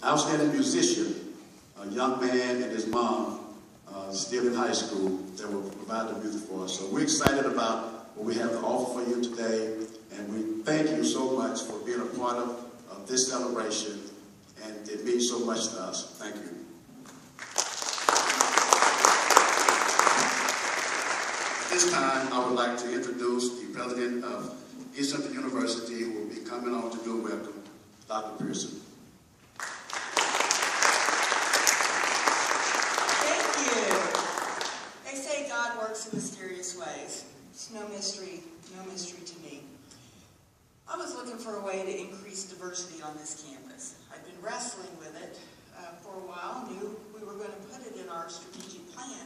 outstanding musician, a young man and his mom, still in high school, that will provide the music for us. So we're excited about what we have to offer for you today, and we thank you so much for being a part of this celebration, and it means so much to us. Thank you. At this time, I would like to introduce the president of East Central University, who will be coming on to do a welcome, Dr. Pearson. In mysterious ways. It's no mystery to me. I was looking for a way to increase diversity on this campus. I'd been wrestling with it for a while, knew we were going to put it in our strategic plan.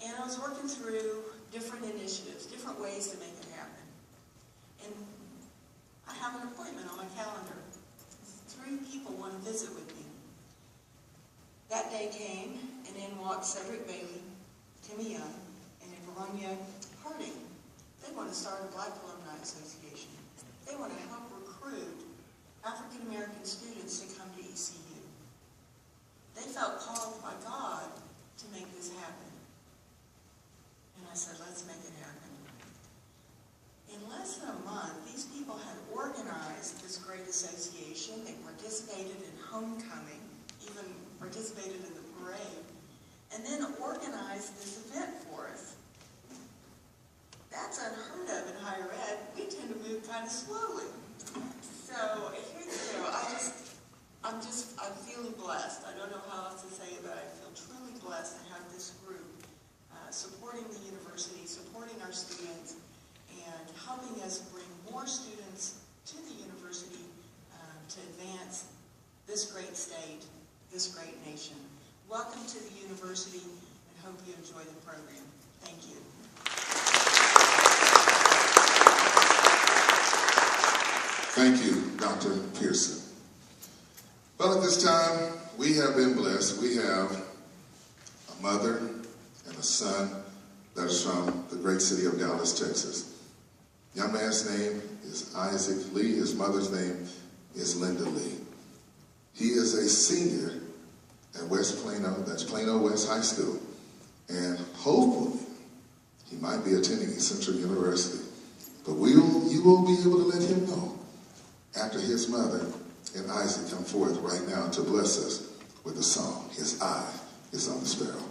And I was working through different initiatives, different ways to make it happen. And I have an appointment on my calendar. 3 people want to visit with me. That day came, and in walked Cedric Bailey, Timmy Young, and Veronia Harding. They want to start a Black Alumni Association. They want to help recruit African American students to come to ECU. They felt called by God to make this happen. And I said, let's make it happen. In less than a month, these people had organized this great association. They participated in homecoming, even participated in the parade, and then organized this event for us. That's unheard of in higher ed. We tend to move kind of slowly. So I'm feeling blessed. I don't know how else to say it, but I feel truly blessed to have this group supporting the university, supporting our students, and helping us bring more students to the university to advance this great state, this great nation. Welcome to the university, and hope you enjoy the program. Thank you. Thank you, Dr. Pearson. Well, at this time, we have been blessed. We have a mother and a son that is from the great city of Dallas, Texas. Young man's name is Isaac Lee. His mother's name is Linda Lee. He is a senior at West Plano, that's Plano West High School. And hopefully, he might be attending East Central University. But you will be able to let him know after his mother and Isaac come forth right now to bless us with a song. His eye is on the sparrow.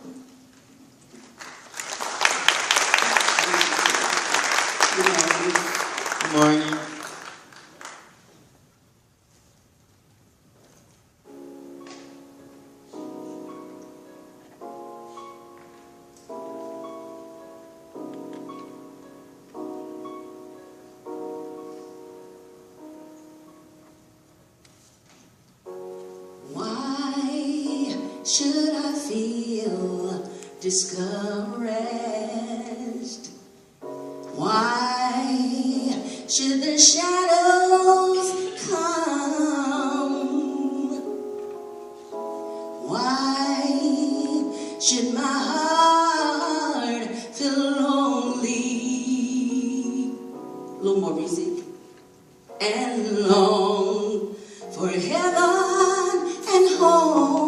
Good morning. Should I feel discouraged? Why should the shadows come? Why should my heart feel lonely? A little more music. And long for heaven and home.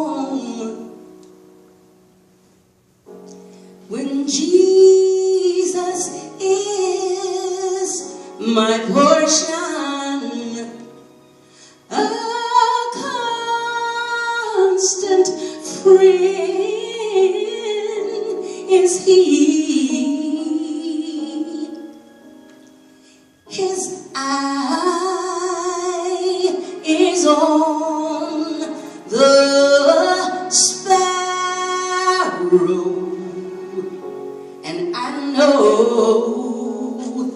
When Jesus is my portion, a constant friend is He. His eye is on the sparrow. And I know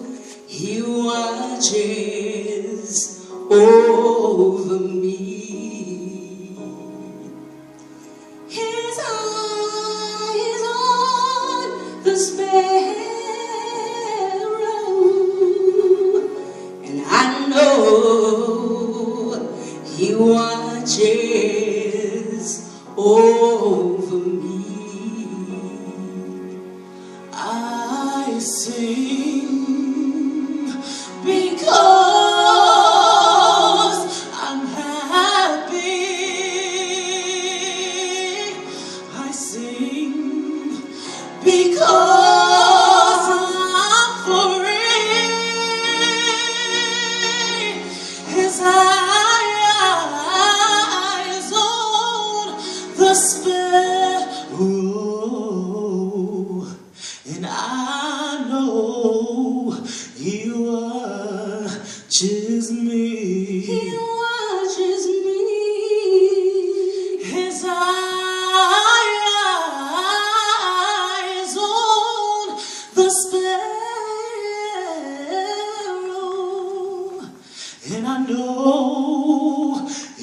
He watches over me. His eye is on the sparrow, and I know He watches over me. I sing because I'm happy.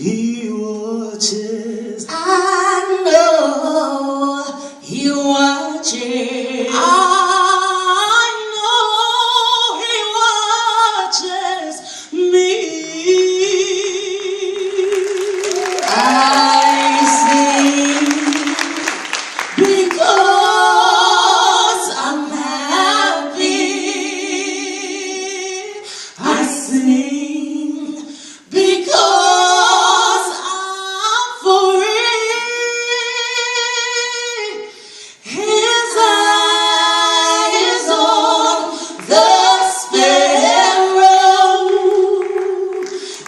He watches. I know He watches. I know He watches me. I sing because I'm happy. I sing because I'm free. His eye is on the sparrow,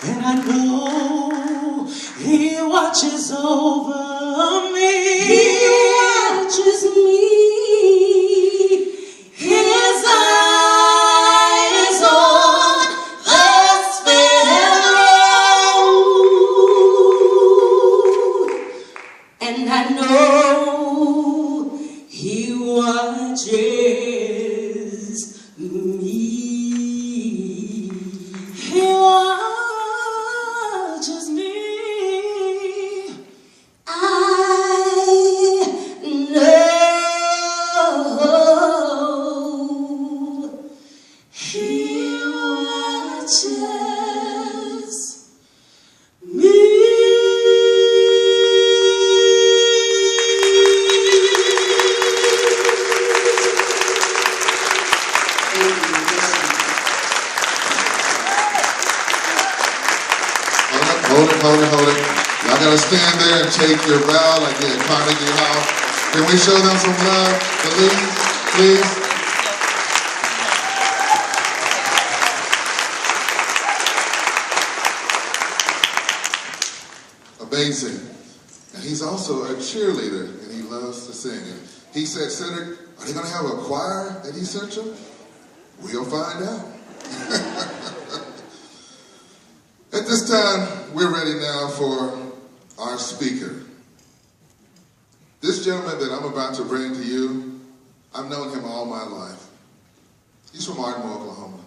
and I know He watches over me. He watches me. His eye is on the sparrow, and I know He watches me. He watches me. I know He watches me. Hold it. Y'all gotta stand there and take your bow like you're at Carnegie Hall. Can we show them some love, please? Amazing. And he's also a cheerleader, and he loves to sing. And he said, Cedric, are they gonna have a choir at East Central? We'll find out. At this time, we're ready now for our speaker. This gentleman that I'm about to bring to you, I've known him all my life. He's from Ardmore, Oklahoma.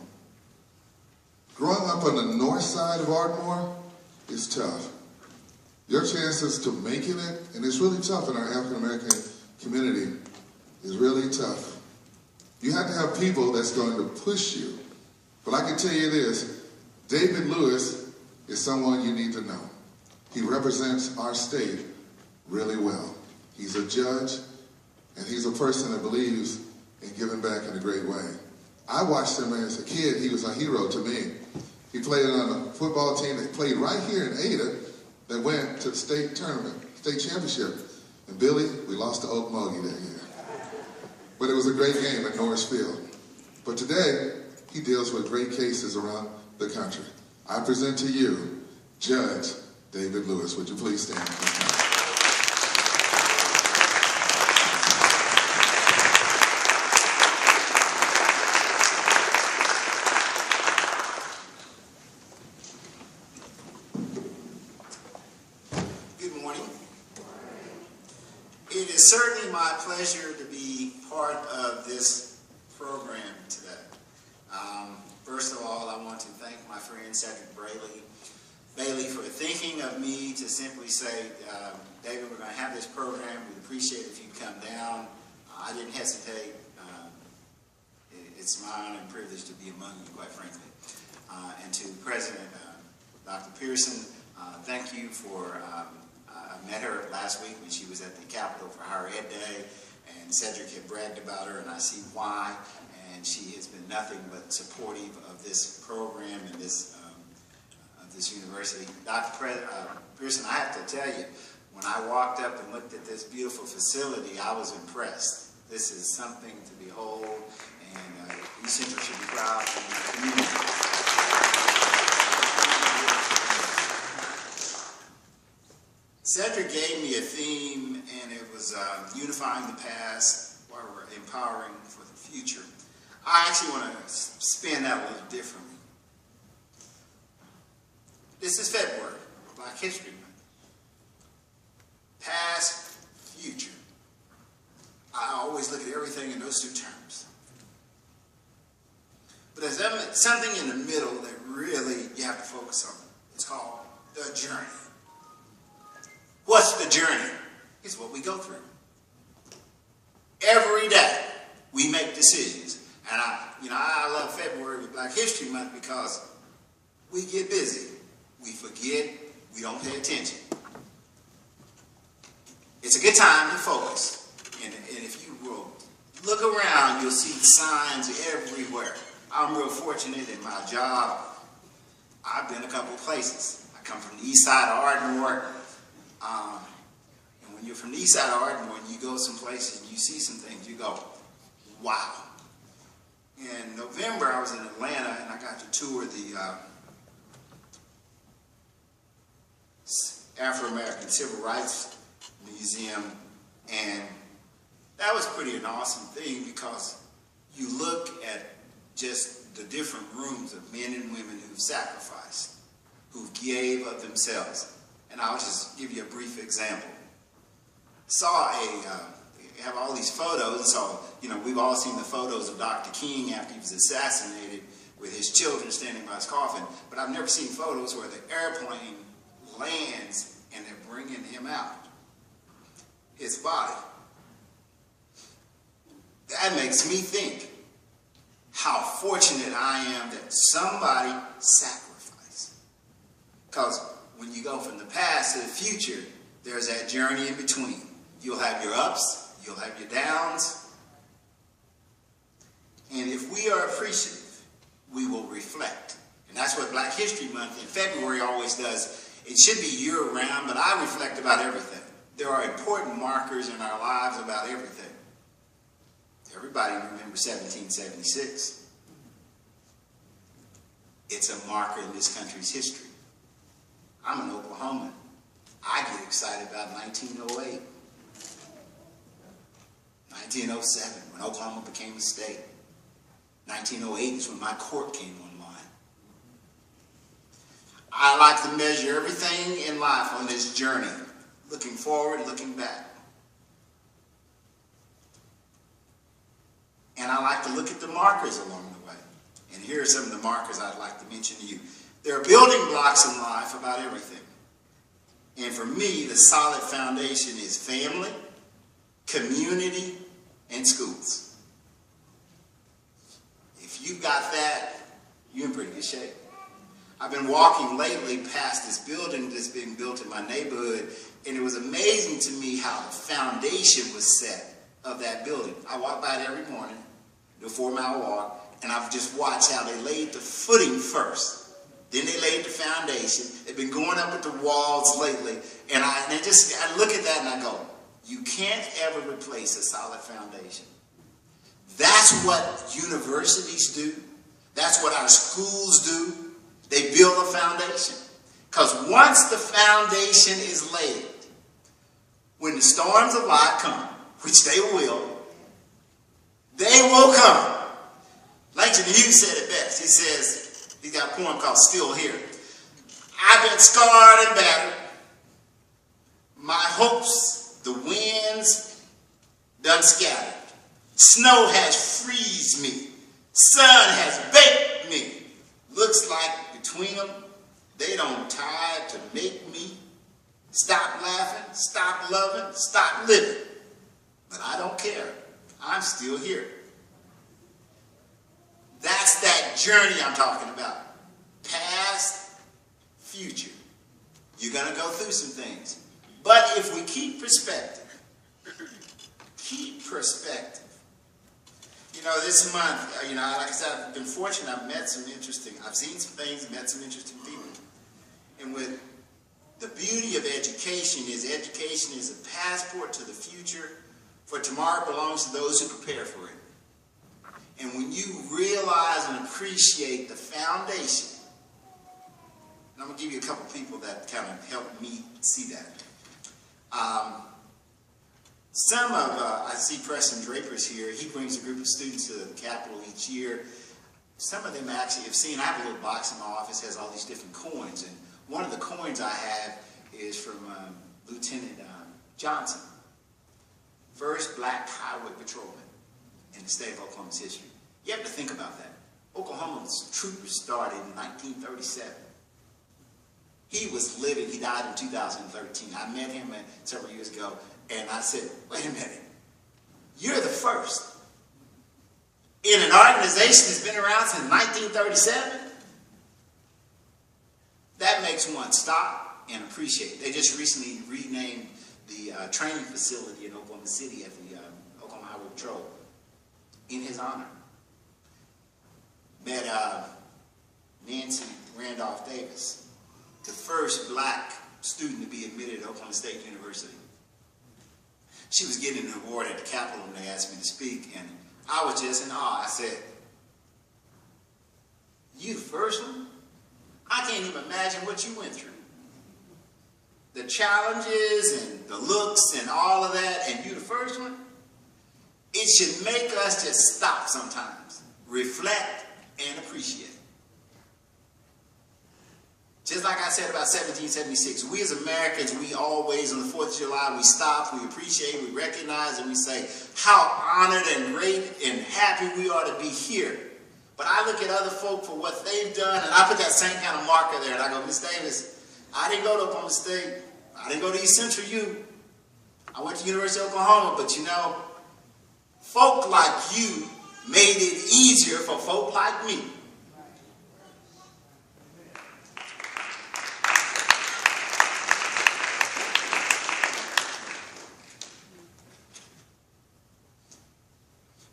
Growing up on the north side of Ardmore is tough. Your chances to making it, and it's really tough in our African American community, is really tough. You have to have people that's going to push you. But I can tell you this, David Lewis is someone you need to know. He represents our state really well. He's a judge, and he's a person that believes in giving back in a great way. I watched him as a kid. He was a hero to me. He played on a football team that played right here in Ada that went to the state tournament, state championship. And Billy, we lost to Okmulgee that year. But it was a great game at Norris Field. But today, he deals with great cases around the country. I present to you, Judge David Lewis. Would you please stand? Good morning. It is certainly my pleasure to be part of this program today. First of all, I want to thank my friend Cedric Bailey for thinking of me to simply say, David, we're going to have this program. We'd appreciate it if you come down. I didn't hesitate. It's my honor and privilege to be among you, quite frankly. And to President Dr. Pearson, thank you for, I met her last week when she was at the Capitol for Higher Ed Day, and Cedric had bragged about her, and I see why. And she has been nothing but supportive of this program and this of this university. Dr. Pearson, I have to tell you, when I walked up and looked at this beautiful facility, I was impressed. This is something to behold, and East Central should be proud of the community. Cedric gave me a theme, and it was unifying the past while we're empowering for the future. I actually want to spin that a little differently. This is February, Black History Month. Past, future. I always look at everything in those two terms. But there's something in the middle that really you have to focus on. It's called the journey. What's the journey? It's what we go through. Every day we make decisions. And I love February with Black History Month because we get busy. We forget. We don't pay attention. It's a good time to focus. And if you will look around, you'll see signs everywhere. I'm real fortunate in my job. I've been a couple of places. I come from the east side of Ardmore. And when you're from the east side of Ardmore and you go some places and you see some things, you go, wow. In November, I was in Atlanta and I got to tour the Afro-American Civil Rights Museum, and that was pretty an awesome thing because you look at just the different rooms of men and women who've sacrificed, who gave of themselves. And I'll just give you a brief example. They have all these photos, so, we've all seen the photos of Dr. King after he was assassinated with his children standing by his coffin, but I've never seen photos where the airplane lands and they're bringing him out, his body. That makes me think how fortunate I am that somebody sacrificed. Because when you go from the past to the future, there's that journey in between. You'll have your ups, you'll have your downs. And if we are appreciative, we will reflect. And that's what Black History Month in February always does. It should be year-round, but I reflect about everything. There are important markers in our lives about everything. Everybody remembers 1776. It's a marker in this country's history. I'm an Oklahoman. I get excited about 1908. 1907, when Oklahoma became a state. 1908 is when my court came online. I like to measure everything in life on this journey, looking forward, looking back. And I like to look at the markers along the way. And here are some of the markers I'd like to mention to you. There are building blocks in life about everything. And for me, the solid foundation is family, community, and schools. If you've got that, you're in pretty good shape. I've been walking lately past this building that's being built in my neighborhood, and it was amazing to me how the foundation was set of that building. I walk by it every morning, do a 4-mile walk, and I've just watched how they laid the footing first. Then they laid the foundation. They've been going up with the walls lately, and I look at that and I go, you can't ever replace a solid foundation. That's what universities do. That's what our schools do. They build a foundation. Because once the foundation is laid, when the storms of life come, which they will come. Langston Hughes said it best. He says, he's got a poem called Still Here. I've been scarred and battered. My hopes, the winds done scattered. Snow has freezed me. Sun has baked me. Looks like between them, they don't tie to make me stop laughing, stop loving, stop living. But I don't care. I'm still here. That's that journey I'm talking about. Past, future. You're going to go through some things. But if we keep perspective, this month, like I said, I've been fortunate. I've seen some things, met some interesting people. And with the beauty of education is a passport to the future, for tomorrow belongs to those who prepare for it. And when you realize and appreciate the foundation, and I'm going to give you a couple people that kind of helped me see that. I see Preston Draper's here. He brings a group of students to the Capitol each year. Some of them actually have seen, I have a little box in my office that has all these different coins. And one of the coins I have is from Lieutenant Johnson, first black highway patrolman in the state of Oklahoma's history. You have to think about that. Oklahoma's troopers started in 1937. He was living, he died in 2013. I met him several years ago, and I said, wait a minute, you're the first in an organization that's been around since 1937? That makes one stop and appreciate. They just recently renamed the training facility in Oklahoma City at the Oklahoma Highway Patrol in his honor. Met Nancy Randolph Davis, the first black student to be admitted at Oklahoma State University. She was getting an award at the Capitol when they asked me to speak, and I was just in awe. I said, you the first one? I can't even imagine what you went through. The challenges and the looks and all of that, and you the first one? It should make us just stop sometimes, reflect, and appreciate. Just like I said about 1776, we as Americans, we always, on the 4th of July, we stop, we appreciate, we recognize, and we say how honored and great and happy we are to be here. But I look at other folk for what they've done, and I put that same kind of marker there, and I go, Miss Davis, I didn't go to Oklahoma State. I didn't go to East Central U. I went to University of Oklahoma, but you know, folk like you made it easier for folk like me.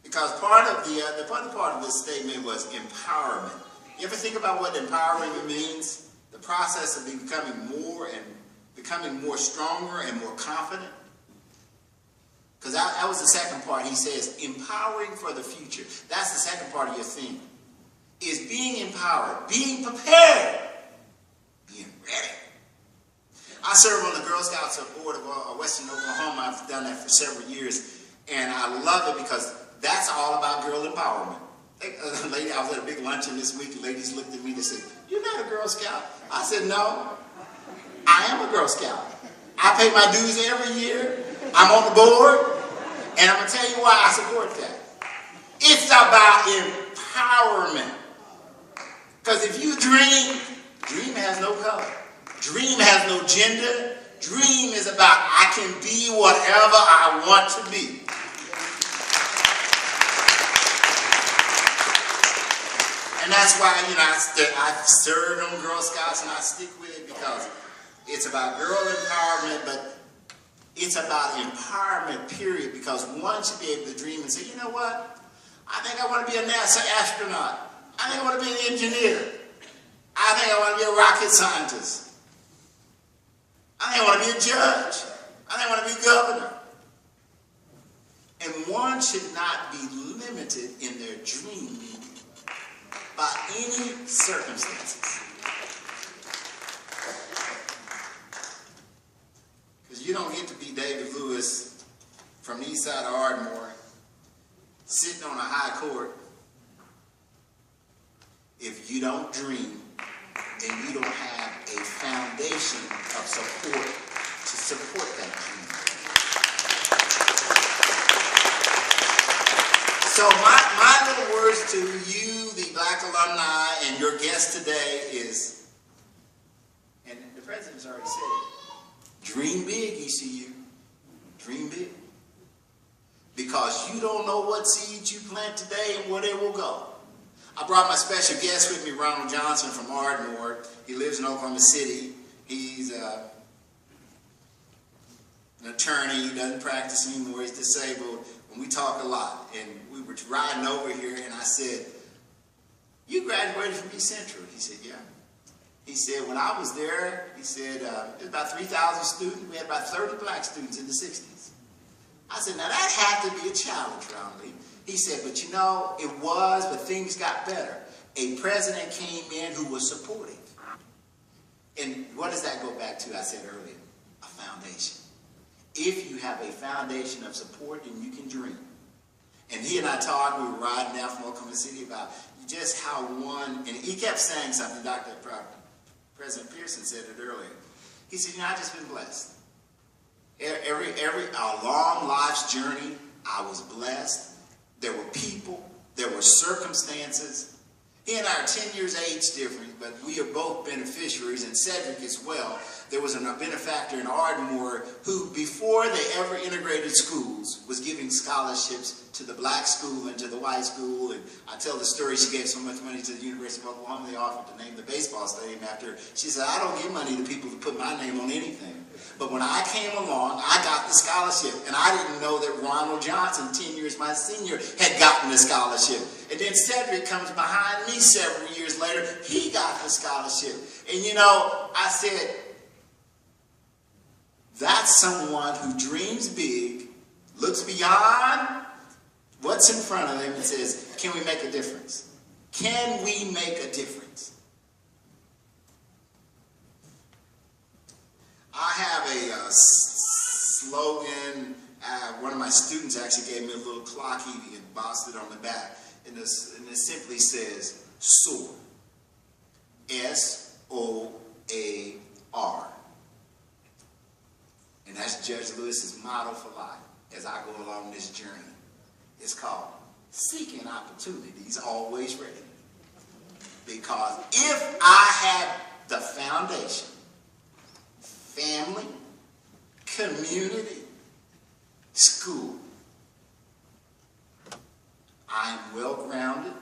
Because the other part of this statement was empowerment. You ever think about what empowerment means? The process of becoming more stronger and more confident. Because that was the second part. He says, empowering for the future. That's the second part of your theme. Is being empowered, being prepared, being ready. I serve on the Girl Scouts board of Western Oklahoma. I've done that for several years. And I love it because that's all about girl empowerment. I was at a big luncheon this week, and ladies looked at me and said, you're not a Girl Scout. I said, no, I am a Girl Scout. I pay my dues every year. I'm on the board, and I'm going to tell you why I support that. It's about empowerment. Because if you dream has no color. Dream has no gender. Dream is about I can be whatever I want to be. And that's why, you know, I've served on Girl Scouts, and I stick with it because it's about girl empowerment, but it's about empowerment, period, because one should be able to dream and say, you know what? I think I want to be a NASA astronaut. I think I want to be an engineer. I think I want to be a rocket scientist. I think I want to be a judge. I think I want to be a governor. And one should not be limited in their dream by any circumstances. Because you don't get to be David Lewis from the east side of Ardmore sitting on a high court if you don't dream and you don't have a foundation of support to support that dream. So my little words to you, the Black Alumni, and your guest today is, and the president's already said it, dream big, ECU. Dream big. Because you don't know what seeds you plant today and where they will go. I brought my special guest with me, Ronald Johnson from Ardmore. He lives in Oklahoma City. He's an attorney. He doesn't practice anymore. He's disabled. And we talk a lot. And we were riding over here, and I said, you graduated from East Central? He said, yeah. He said, when I was there, he said, there was about 3,000 students. We had about 30 black students in the 60s. I said, now that had to be a challenge, Ronald Lee. He said, but you know, it was, but things got better. A president came in who was supportive. And what does that go back to? I said earlier, a foundation. If you have a foundation of support, then you can dream. And he and I talked, we were riding down from Oklahoma City about just how one, and he kept saying something, President Pearson said it earlier. He said, you know, I've just been blessed. Our long life's journey, I was blessed. There were people, there were circumstances, He and I are 10 years age difference, but we are both beneficiaries, and Cedric as well. There was a benefactor in Ardmore who, before they ever integrated schools, was giving scholarships to the black school and to the white school. And I tell the story, she gave so much money to the University of Oklahoma, they offered to name the baseball stadium after her. She said, I don't give money to people to put my name on anything. But when I came along, I got the scholarship. And I didn't know that Ronald Johnson, 10 years my senior, had gotten the scholarship. And then Cedric comes behind me several years later. He got the scholarship. And you know, I said, that's someone who dreams big, looks beyond what's in front of them and says, can we make a difference? Can we make a difference? I have a slogan. One of my students actually gave me a little clock. He embossed it on the back. And it simply says, SOAR. S-O-A-R. And that's Judge Lewis's motto for life as I go along this journey. It's called Seeking Opportunities Always Ready. Because if I had the foundation, family, community, school, I am well grounded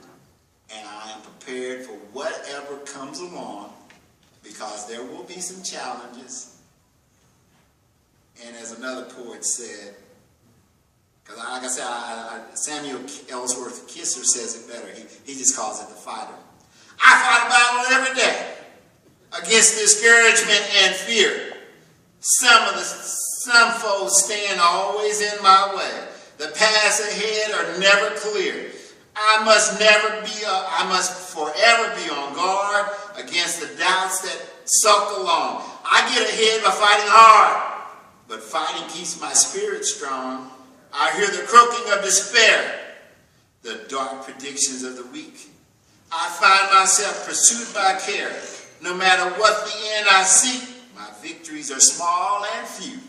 and I am prepared for whatever comes along, because there will be some challenges. And as another poet said, because like I said, Samuel Ellsworth Kisser says it better. He just calls it the fighter. I fight a battle every day against discouragement and fear. Some foes stand always in my way. The paths ahead are never clear. I must forever be on guard against the doubts that suck along. I get ahead by fighting hard, but fighting keeps my spirit strong. I hear the croaking of despair, the dark predictions of the weak. I find myself pursued by care. No matter what the end I seek, my victories are small and few.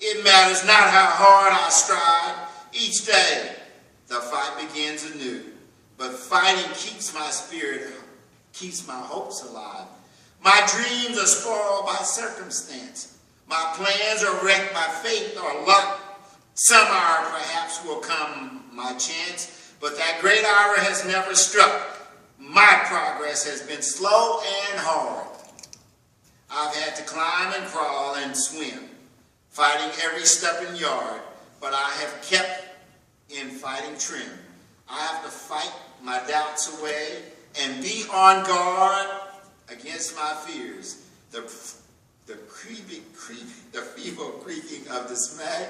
It matters not how hard I strive. Each day, the fight begins anew. But fighting keeps my spirit, keeps my hopes alive. My dreams are spoiled by circumstance. My plans are wrecked by fate or luck. Some hour perhaps will come my chance, but that great hour has never struck. My progress has been slow and hard. I've had to climb and crawl and swim, fighting every step and yard, but I have kept in fighting trim. I have to fight my doubts away and be on guard against my fears. The feeble creaking of dismay.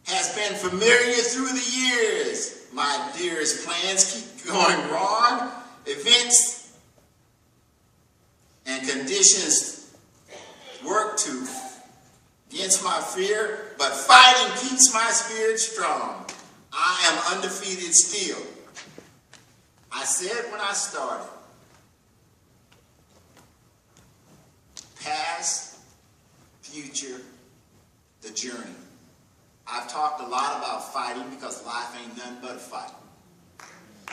Has been familiar through the years. My dearest plans keep going wrong. Events and conditions work against my fear, but fighting keeps my spirit strong. I am undefeated still. I said when I started, past, future, the journey. I've talked a lot about fighting because life ain't nothing but a fight.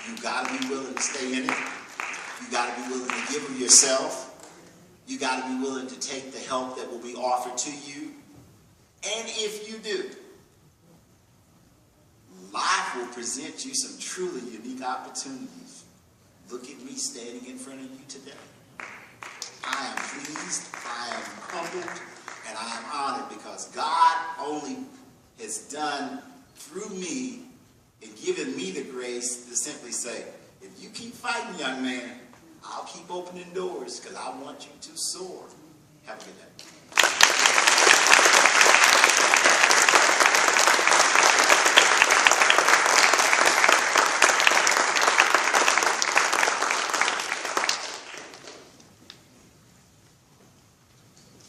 You gotta be willing to stay in it. You gotta be willing to give of yourself. You gotta be willing to take the help that will be offered to you. And if you do, life will present you some truly unique opportunities. Look at me standing in front of you today. I am pleased, I am humbled, and I am honored because God only has done through me and given me the grace to simply say, if you keep fighting, young man, I'll keep opening doors because I want you to soar. Have a good day.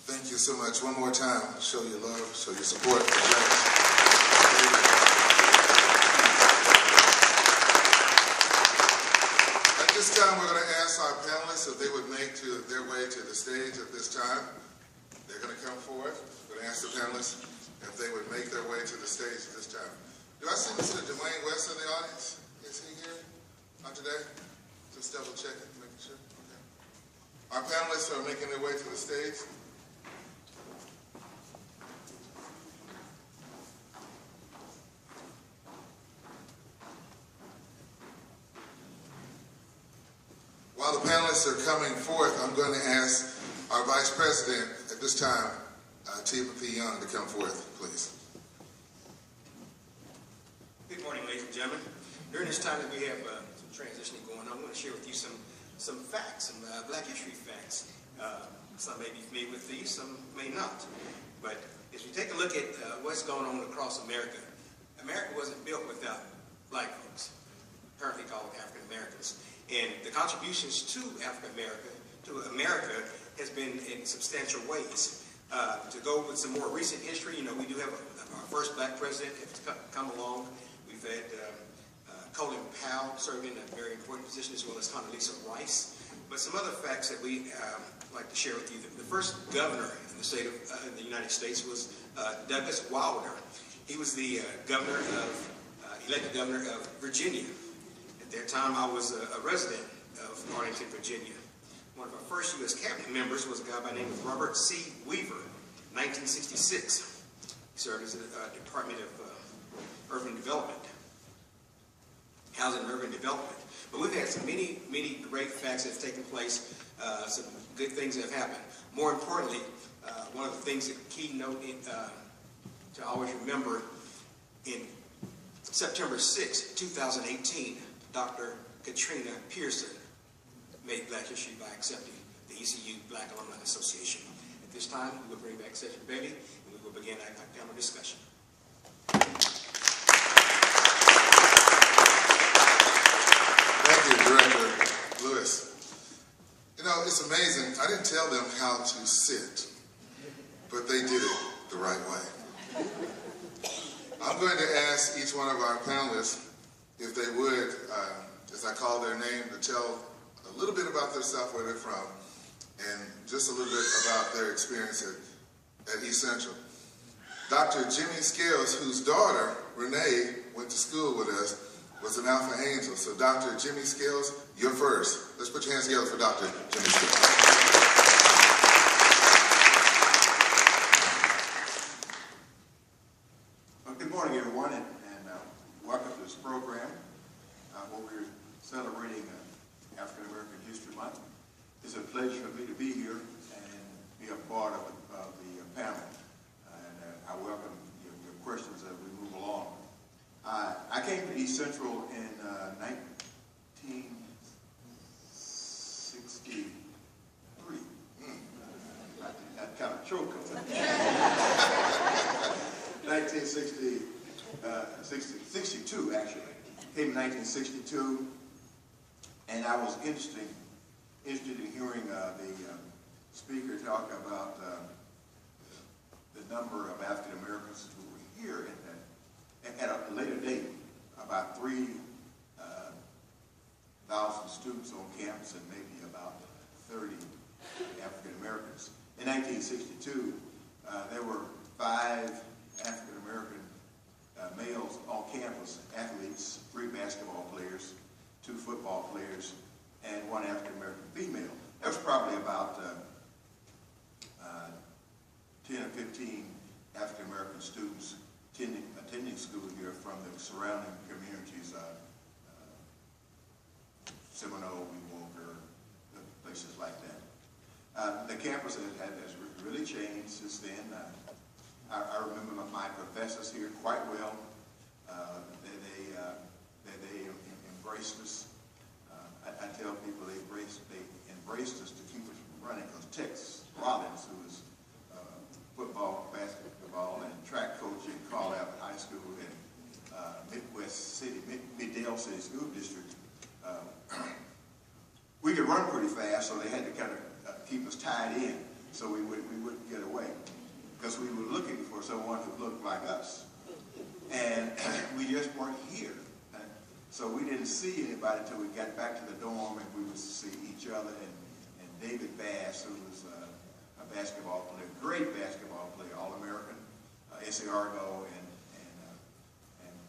Thank you so much. One more time, show your love, show your support. At this time, we're going to ask our panelists if they would make their way to the stage at this time. They're going to come forward. We're going to ask the panelists if they would make their way to the stage at this time. Do I see Mr. Dwayne West in the audience? Is he here? Not today? Just double checking, making sure. Okay. Our panelists are making their way to the stage. While the panelists are coming forth, I'm going to ask our Vice President at this time, Timothy Young, to come forth, please. Good morning, ladies and gentlemen. During this time that we have some transitioning going on, I want to share with you some facts, some Black history facts. Some may be familiar with these, some may not. But as we take a look at what's going on across America, America wasn't built without Black folks, currently called African Americans. And the contributions to America has been in substantial ways. To go with some more recent history, you know, we do have our first Black president that's come along. We've had Colin Powell serving in a very important position, as well as Condoleezza Rice. But some other facts that we like to share with you. The first governor in the state of the United States was Douglas Wilder. He was the elected governor of Virginia. At that time, I was a resident of Arlington, Virginia. One of our first U.S. cabinet members was a guy by the name of Robert C. Weaver, 1966. He served as the Department of Urban Development, Housing and Urban Development. But we've had some many great facts that have taken place, some good things that have happened. More importantly, one of the things that keynote to always remember, in September 6, 2018, Dr. Katrina Pearson made Black history by accepting the ECU Black Alumni Association. At this time, we will bring back Sergeant Bailey, and we will begin our panel discussion. Thank you, Director Lewis. You know, it's amazing. I didn't tell them how to sit, but they did it the right way. I'm going to ask each one of our panelists if they would, as I call their name, to tell a little bit about themselves, where they're from, and just a little bit about their experience at East Central. Dr. Jimmy Scales, whose daughter, Renee, went to school with us, was an Alpha Angel. So Dr. Jimmy Scales, you're first. Let's put your hands together for Dr. Jimmy Scales. Good morning, everyone, and welcome to this program where we're celebrating African American History Month. It's a pleasure for me to be here and be a part of the panel, and I welcome your questions as we move along. I came to East Central in 1963. I kind of choked on that. 1962, actually. Came in 1962, and I was interested in hearing the speaker talk about the number of African Americans who were here at a later date, about 3,000 students on campus and maybe about 30 African Americans. In 1962, there were 5 African American males on campus, athletes, 3 basketball players, 2 football players, and 1 African American female. There was probably about 10 or 15 African American students attending school here from the surrounding communities, Seminole, Wewoker, places like that. The campus has really changed since then. I remember my professors here quite well. They embraced us. I tell people they embraced us to keep us from running, because Tex Rollins, who was football, basketball, and track coach in Carl Abbott High School in Middale City School District, we could run pretty fast, so they had to kind of keep us tied in so we wouldn't get away, because we were looking for someone who looked like us, and we just weren't here. So we didn't see anybody until we got back to the dorm, and we would see each other, and David Bass, who was a basketball player, great basketball player, All-American, S.A. Argo, and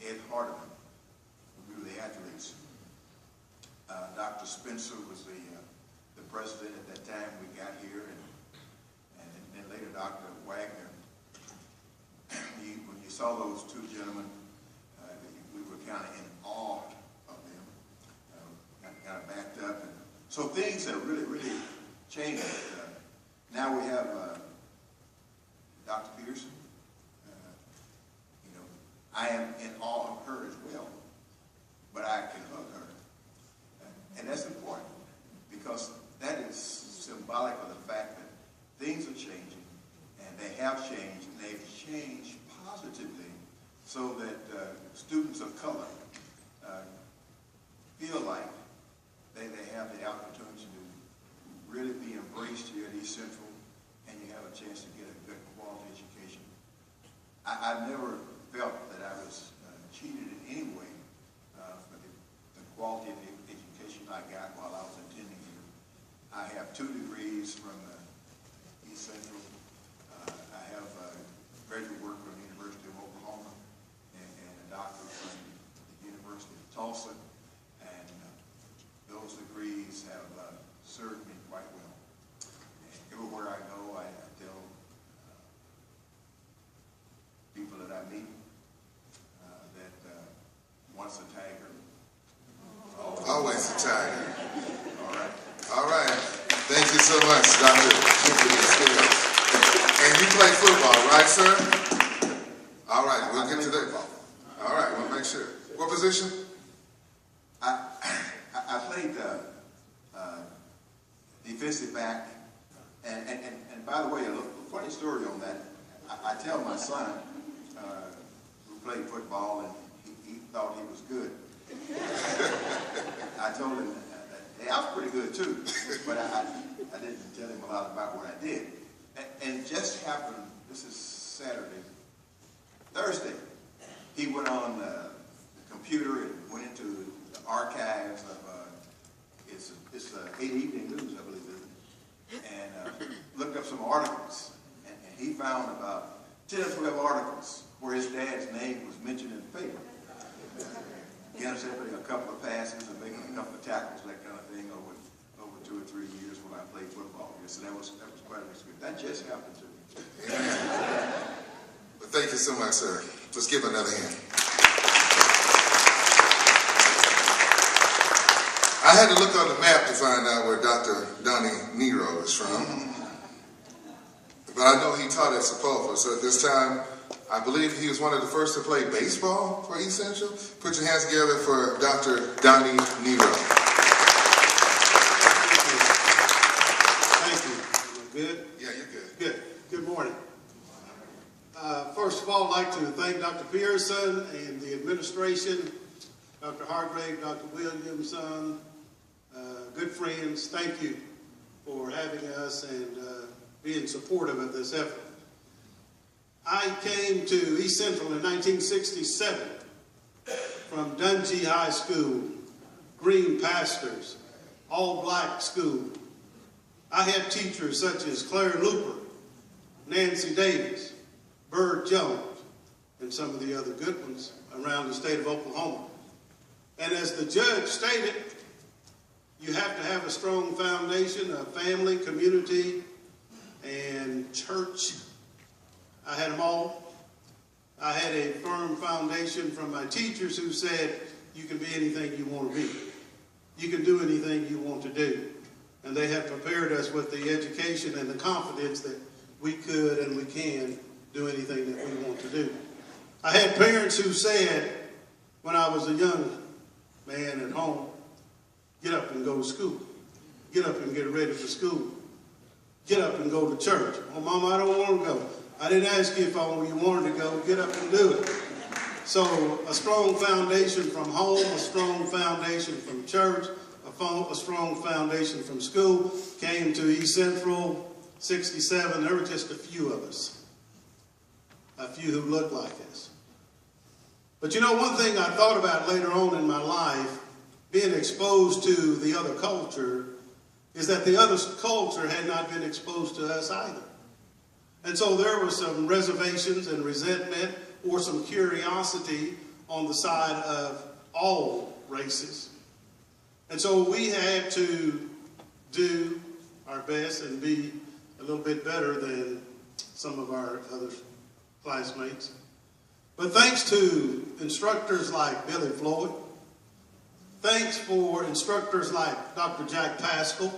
Ed Hardeman. We were the athletes. Dr. Spencer was the president at that time we got here, and then later Dr. Wagner. When you saw those two gentlemen, we were kind of in awe of them, kind of backed up. And so things have really, really changed. Now we have Dr. Pearson. I am in awe of her as well, but I can hug her. And that's important because that is symbolic of the fact that things are changing, and they have changed, and they've changed positively so that students of color feel like they have the opportunity to really be embraced here at East Central, and you have a chance to get a good quality education. I've never felt that I was cheated in any way for the quality of the education I got while I was attending here. I have 2 degrees from East Central. I have graduate work from the University of Oklahoma and a doctorate from the University of Tulsa. And those degrees have served me quite well. And everywhere I go, I tell people that I meet that once a tiger, Always a tiger. all right. All right. Thank you so much, Dr. And you play football, right, sir? All right, we'll get to that. All right, we'll make sure. What position? I played defensive back, and by the way, a funny story on that. I tell my son who played football, and he thought he was good. I told him that I was pretty good too, but I didn't tell him a lot about what I did. And it just happened, this is Saturday, Thursday, he went on the computer and went into the archives of, it's 8 Evening News, I believe it is, and looked up some articles. And he found about 10 or 12 articles where his dad's name was mentioned in the paper. Intercepting a couple of passes and making a couple of tackles, that kind of thing, over 2 or 3 years when I played football. So that was quite an experience. That just happened to me. Well, thank you so much, sir. Let's give another hand. I had to look on the map to find out where Dr. Donnie Nero is from. But I know he taught at Sepulveda, so at this time, I believe he was one of the first to play baseball for East Central. Put your hands together for Dr. Donnie Nero. Thank you. Am I good? Yeah, you're good. Good. Good morning. First of all, I'd like to thank Dr. Pearson and the administration, Dr. Hargrave, Dr. Williamson, good friends. Thank you for having us and being supportive of this effort. I came to East Central in 1967 from Dungy High School, green pastors, all black school. I had teachers such as Claire Looper, Nancy Davis, Bird Jones, and some of the other good ones around the state of Oklahoma. And as the judge stated, you have to have a strong foundation of family, community, and church. I had them all. I had a firm foundation from my teachers who said, you can be anything you want to be. You can do anything you want to do. And they have prepared us with the education and the confidence that we could and we can do anything that we want to do. I had parents who said, when I was a young man at home, get up and go to school. Get up and get ready for school. Get up and go to church. Well, Mama, I don't want to go. I didn't ask you if you wanted to go. Get up and do it. So a strong foundation from home, a strong foundation from church, a strong foundation from school. Came to East Central, 67. There were just a few of us. A few who looked like us. But you know, one thing I thought about later on in my life, being exposed to the other culture, is that the other culture had not been exposed to us either. And so there were some reservations and resentment or some curiosity on the side of all races. And so we had to do our best and be a little bit better than some of our other classmates. But thanks to instructors like Billy Floyd, thanks for instructors like Dr. Jack Pascal,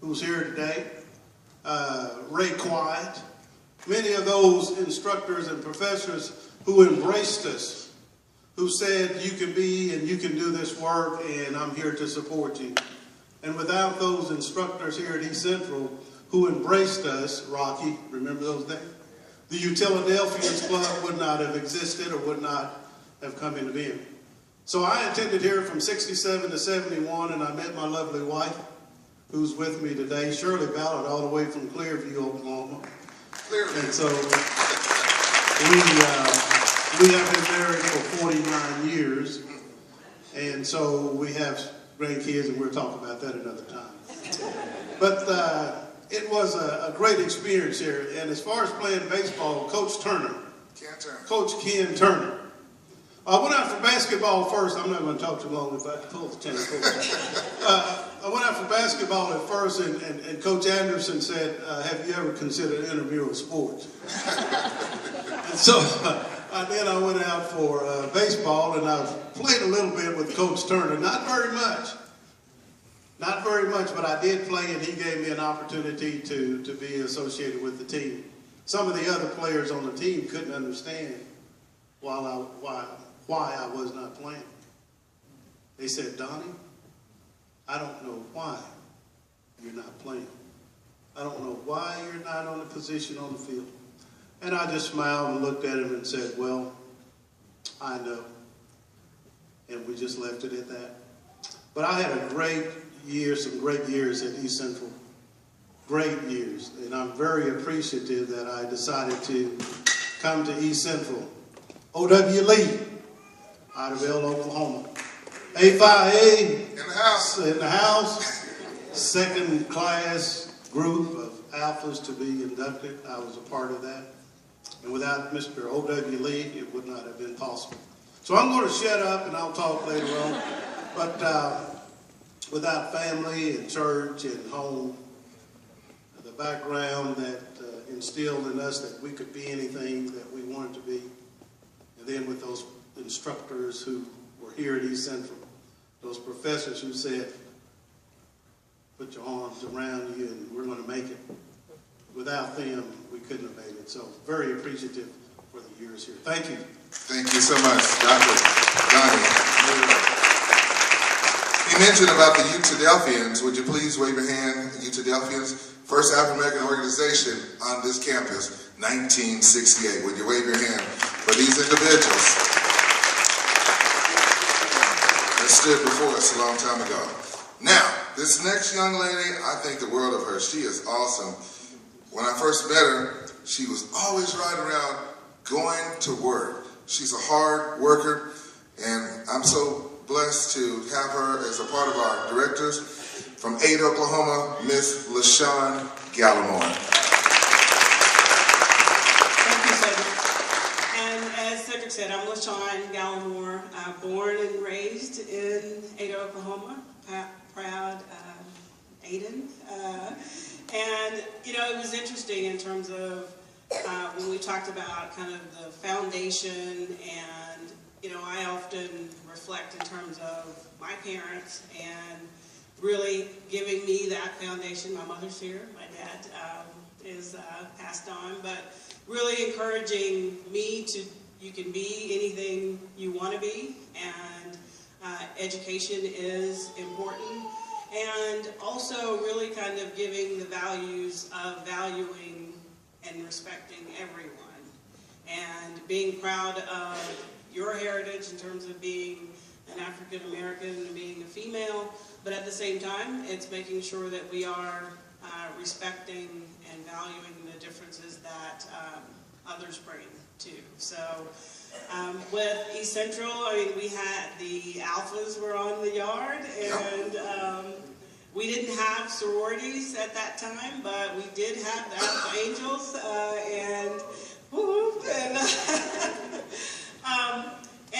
who's here today, Ray Quiet, many of those instructors and professors who embraced us, who said you can be and you can do this work and I'm here to support you. And without those instructors here at East Central who embraced us, Rocky, remember those days? The Utilidelphians Club would not have existed or would not have come into being. So I attended here from 67 to 71 and I met my lovely wife who's with me today, Shirley Ballard, all the way from Clearview, Oklahoma. Clearview. And so we have been married for 49 years. And so we have grandkids and we'll talk about that another time. But it was a great experience here. And as far as playing baseball, Coach Turner, Coach Ken Turner. I went out for basketball first. I'm not going to talk too long if I pull the chain. I went out for basketball at first, and Coach Anderson said, have you ever considered intramural sports? And so then I went out for baseball, and I played a little bit with Coach Turner. Not very much. Not very much, but I did play, and he gave me an opportunity to be associated with the team. Some of the other players on the team couldn't understand why I was not playing. They said, Donnie, I don't know why you're not playing. I don't know why you're not on a position on the field. And I just smiled and looked at him and said, well, I know. And we just left it at that. But I had a great year, some great years at East Central. Great years. And I'm very appreciative that I decided to come to East Central. O.W. Lee, out of El, Oklahoma. A5A in the house. In the house. Second class group of alphas to be inducted. I was a part of that. And without Mr. O.W. Lee, it would not have been possible. So I'm going to shut up and I'll talk later on. But without family and church and home, the background that instilled in us that we could be anything that we wanted to be, and then with those instructors who were here at East Central, those professors who said, put your arms around you and we're going to make it. Without them, we couldn't have made it. So very appreciative for the years here. Thank you. Thank you so much, Dr. Donnie. He mentioned about the Utilidelphians. Would you please wave your hand, Utilidelphians? First African-American organization on this campus, 1968. Would you wave your hand for these individuals that stood before us a long time ago? Now, this next young lady, I think the world of her. She is awesome. When I first met her, she was always right around going to work. She's a hard worker, and I'm so blessed to have her as a part of our directors. From Ada, Oklahoma, Miss LaShawn Gallimore. Thank you, Cedric. And as Cedric said, I'm LaShawn Gallimore, born and raised in Ada, Oklahoma, proud Aden. And, you know, it was interesting in terms of when we talked about kind of the foundation, and, you know, I often reflect in terms of my parents and really giving me that foundation. My mother's here, my dad is passed on, but really encouraging me to, you can be anything you want to be, and education is important. And also really kind of giving the values of valuing and respecting everyone. And being proud of your heritage in terms of being an African American and being a female, but at the same time, it's making sure that we are respecting and valuing the differences that others bring too. So with East Central, I mean, we had the alphas were on the yard, and we didn't have sororities at that time, but we did have the Alpha Angels,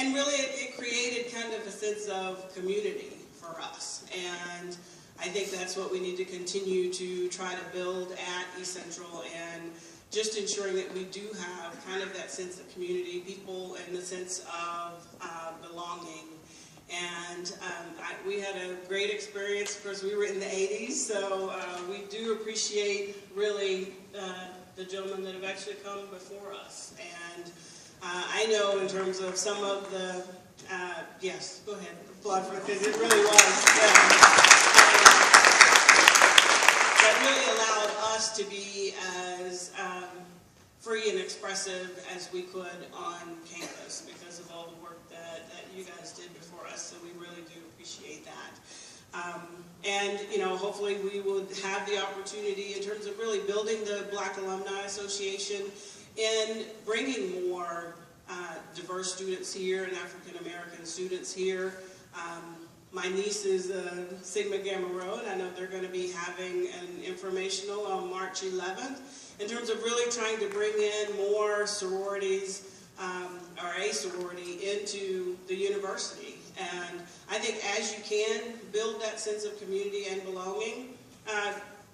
And really it created kind of a sense of community for us. And I think that's what we need to continue to try to build at East Central, and just ensuring that we do have kind of that sense of community, people in the sense of belonging. And we had a great experience. Of course, we were in the 80s, so we do appreciate really the gentlemen that have actually come before us. And I know in terms of some of the, yes, go ahead, applaud for it, because it really was. That really allowed us to be as free and expressive as we could on campus because of all the work that you guys did before us, so we really do appreciate that. And, you know, hopefully we will have the opportunity in terms of really building the Black Alumni Association and bringing more diverse students here and African American students here. My niece is Sigma Gamma Rho, and I know they're going to be having an informational on March 11th in terms of really trying to bring in more sororities or a sorority into the university. And I think as you can build that sense of community and belonging,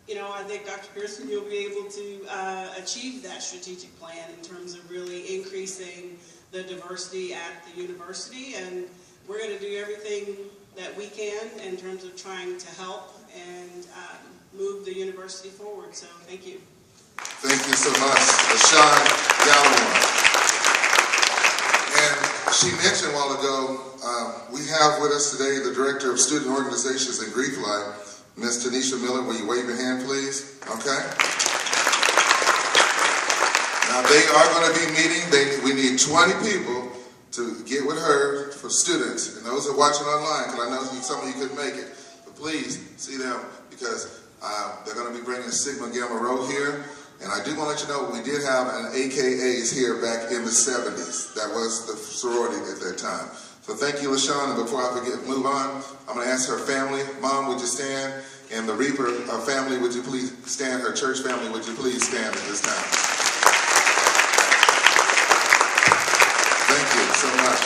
you know, I think Dr. Pearson, you'll be able to achieve that strategic plan in terms of really increasing the diversity at the university. And we're going to do everything that we can in terms of trying to help and move the university forward. So thank you. Thank you so much, LaShawn Galloway. And she mentioned a while ago, we have with us today the Director of Student Organizations and Grief Life, Ms. Tanisha Miller. Will you wave your hand, please? Okay. Now they are going to be meeting. We need 20 people to get with her for students and those who are watching online, because I know some of you couldn't make it. But please see them, because they're going to be bringing Sigma Gamma Rho here. And I do want to let you know we did have an AKAs here back in the 70s. That was the sorority at that time. So thank you, LaShawn. And before I move on, I'm going to ask her family. Mom, would you stand? And the Reaper family, would you please stand? Her church family, would you please stand at this time? Thank you so much.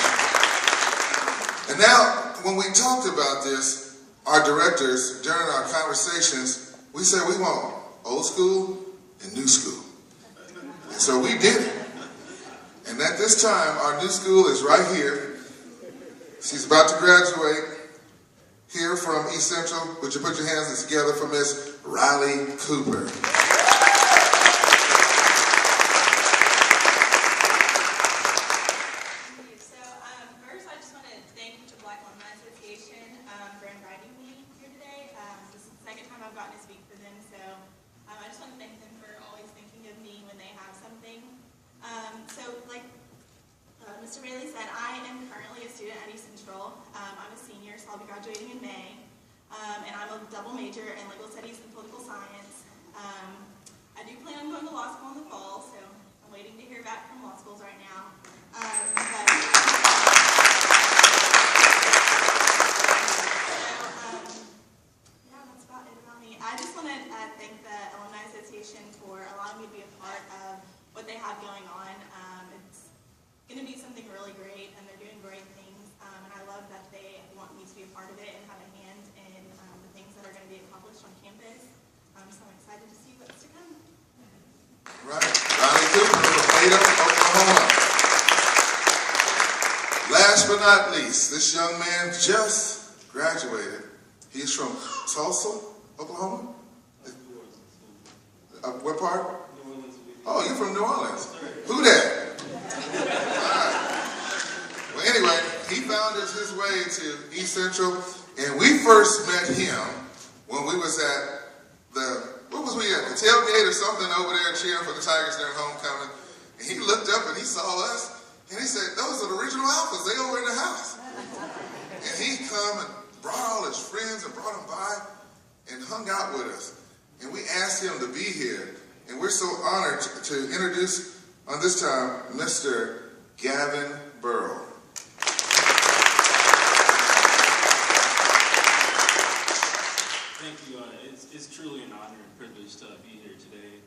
And now, when we talked about this, our directors, during our conversations, we said we want old school and new school. And so we did it. And at this time, our new school is right here. She's about to graduate here from East Central. Would you put your hands together for Miss Riley Cooper? Mr. Bailey said, I am currently a student at East Central. I'm a senior, so I'll be graduating in May. And I'm a double major in legal studies and political science. I do plan on going to law school in the fall, so I'm waiting to hear back from law schools right now. Yeah, that's about it about me. I just want to thank the Alumni Association for allowing me to be a part of what they have going on. It's going to be something really great, and they're doing great things, and I love that they want me to be a part of it and have a hand in the things that are going to be accomplished on campus. So I'm excited to see what's to come. Right, Riley Cooper from Ada, Oklahoma. Last but not least, this young man just graduated. He's from Tulsa, Oklahoma? What part? New Orleans. Oh, you're from New Orleans. Who that? Well, anyway, he found his way to East Central, and we first met him when we was at what was we at? The tailgate or something over there cheering for the Tigers during homecoming. And he looked up and he saw us, and he said, those are the original Alphas. They over in the house. And he come and brought all his friends and brought them by and hung out with us. And we asked him to be here. And we're so honored to introduce, on this time, Mr. Gavin Burrow. Thank you. It's truly an honor and privilege to be here today.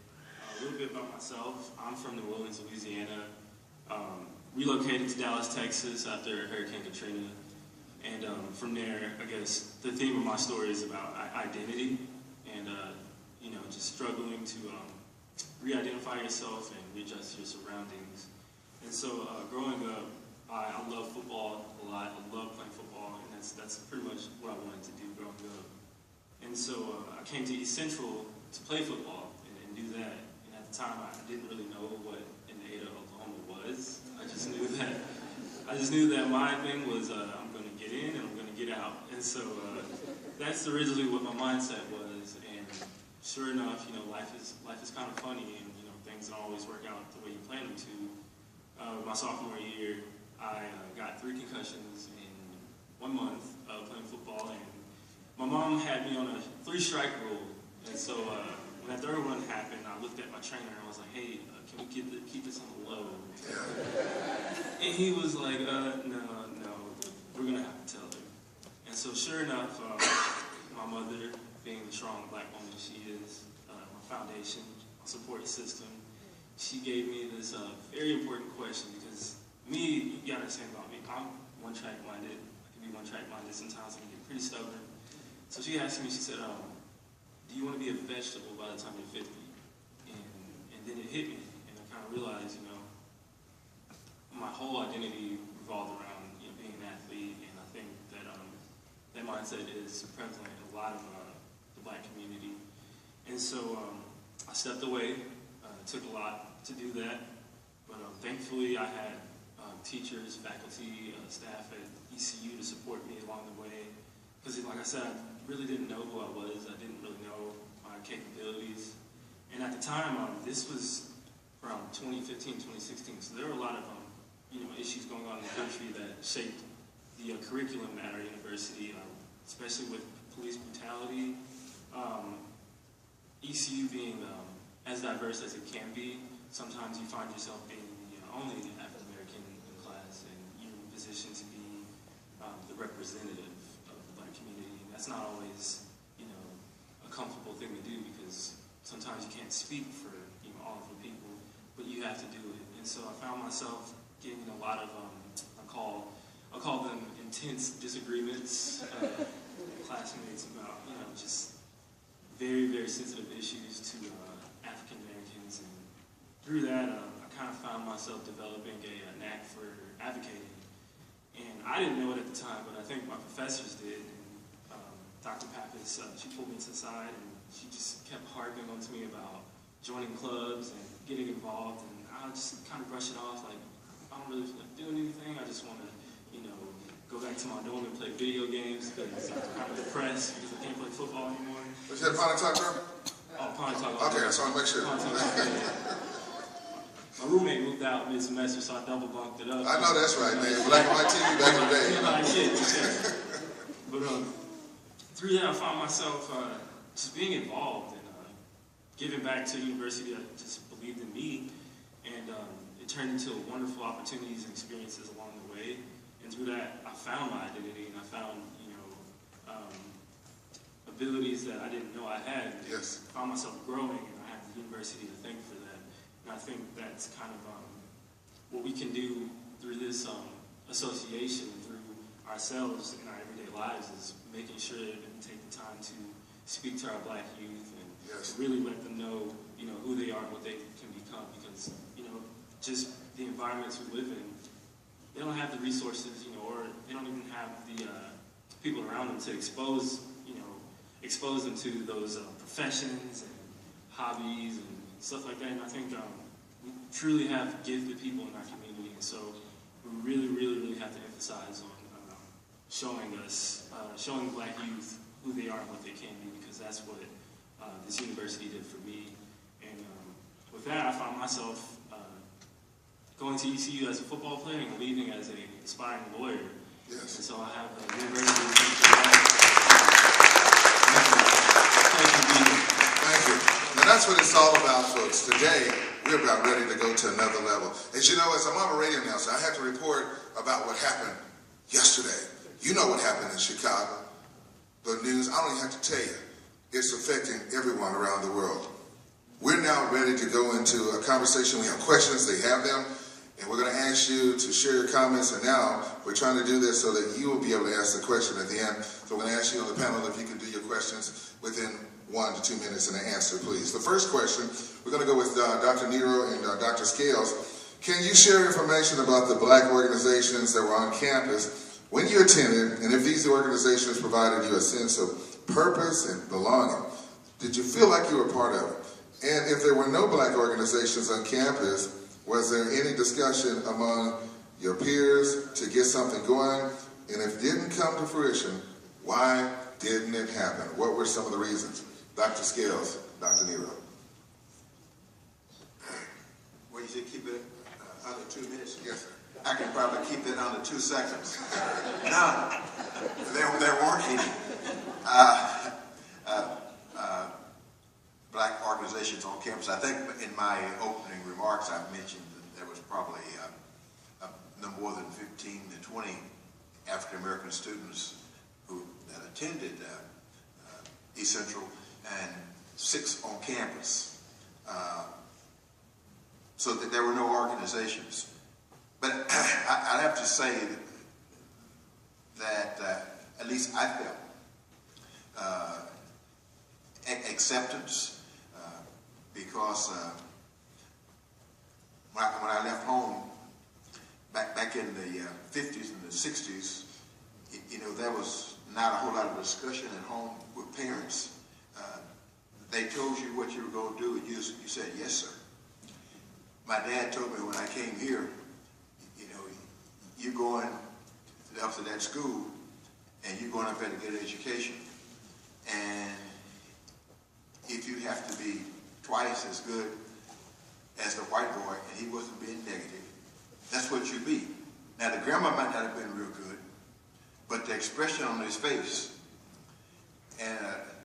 A little bit about myself. I'm from New Orleans, Louisiana. relocated to Dallas, Texas after Hurricane Katrina. And from there, I guess the theme of my story is about identity and, you know, just struggling to re-identify yourself and readjust your surroundings. And so growing up, I love football a lot. I love playing football, and that's pretty much what I wanted to do growing up. And so I came to East Central to play football and do that. And at the time, I didn't really know what in Ada, Oklahoma was. I just knew that my thing was I'm going to get in and I'm going to get out. And so that's originally what my mindset was. And sure enough, you know, life is kind of funny, and you know, things don't always work out the way you plan them to. My sophomore year, I got 3 concussions in 1 month of playing football, and my mom had me on a 3-strike rule. And so when that 3rd one happened, I looked at my trainer and I was like, "Hey, can we keep this on the low?" And he was like, no, we're gonna have to tell her." And so sure enough, my mother, being the strong Black woman she is, my foundation, my support system, she gave me this very important question, because me, you gotta understand about me, I'm one-track minded. I can be one-track minded sometimes. I can get pretty stubborn. So she asked me, she said, "Do you want to be a vegetable by the time you're 50? And then it hit me, and I kind of realized, you know, my whole identity revolved around, you know, being an athlete, and I think that that mindset is prevalent in a lot of the Black community. And so I stepped away. It took a lot to do that, but thankfully I had teachers, faculty, staff at ECU to support me along the way. Because like I said, I really didn't know who I was. I didn't really know my capabilities. And at the time, this was around 2015, 2016. So there were a lot of you know, issues going on in the country that shaped the curriculum at our university, especially with police brutality. ECU being as diverse as it can be, sometimes you find yourself being the only African American in class, and you're in a position to be the representative of the Black community. And that's not always, you know, a comfortable thing to do, because sometimes you can't speak for, you know, all of the people, but you have to do it. And so I found myself getting a lot of I'll call them intense disagreements with classmates about, you know, just very, very sensitive issues to African Americans. And through that, I kind of found myself developing a knack for advocating. And I didn't know it at the time, but I think my professors did. And Dr. Pappas, she pulled me to the side, and she just kept harping on to me about joining clubs and getting involved. And I just kind of brush it off, like, I don't really feel like doing anything. I just want to, you know, go back to my dorm and play video games, because I'm kind of depressed because I can't play football anymore. Was that Pontotoc, girl? Oh, Pontotoc. Okay, I just want to make sure. My roommate moved out mid-semester, so I double bunked it up. I know that's right, man. Black and white TV back in the day. But through that, I found myself just being involved and giving back to the university that just believed in me. And it turned into wonderful opportunities and experiences along the way. And through that, I found my identity, and I found, you know, abilities that I didn't know I had. Yes. I found myself growing, and I have the university to thank for that. And I think that's kind of what we can do through this association, through ourselves in our everyday lives, is making sure that we take the time to speak to our Black youth and Yes. really let them know, you know, who they are and what they can become. Because, you know, just the environments we live in, they don't have the resources, you know, or they don't even have the people around them to expose them to those professions and hobbies and stuff like that. And I think we truly have gifted people in our community, and so we really, really, really have to emphasize on showing Black youth who they are and what they can be, because that's what this university did for me. And with that, I found myself going to ECU as a football player and leaving as an aspiring lawyer. Yes. And so I have the university. Thank you. Now that's what it's all about, folks. Today, we're about ready to go to another level. As you know, as I'm on a radio announcer, I have to report about what happened yesterday. You know what happened in Chicago. The news, I don't even have to tell you, it's affecting everyone around the world. We're now ready to go into a conversation. We have questions, they have them, And we're going to ask you to share your comments, and now we're trying to do this so that you will be able to ask the question at the end. So we're going to ask you on the panel if you can do your questions within 1 to 2 minutes and an answer, please. The first question, we're going to go with Dr. Nero and Dr. Scales. Can you share information about the black organizations that were on campus when you attended, and if these organizations provided you a sense of purpose and belonging? Did you feel like you were part of it? And if there were no black organizations on campus, was there any discussion among your peers to get something going? And if it didn't come to fruition, why didn't it happen? What were some of the reasons? Dr. Scales, Dr. Nero. What you said, keep it under 2 minutes? Yes, sir. I can probably keep it under 2 seconds. None. There weren't any. Black organizations on campus. I think in my opening remarks I mentioned that there was probably no more than 15 to 20 African American students that attended East Central, and 6 on campus. So that there were no organizations. But I'd have to say that at least I felt acceptance, because when I left home back in the 50s and the 60s, there was not a whole lot of discussion at home with parents. They told you what you were going to do, and you said, yes, sir. My dad told me when I came here, you're going up to that school, and you're going up there to get an education. And if you have to be twice as good as the white boy, and he wasn't being negative, that's what you be. Now, the grammar might not have been real good, but the expression on his face, and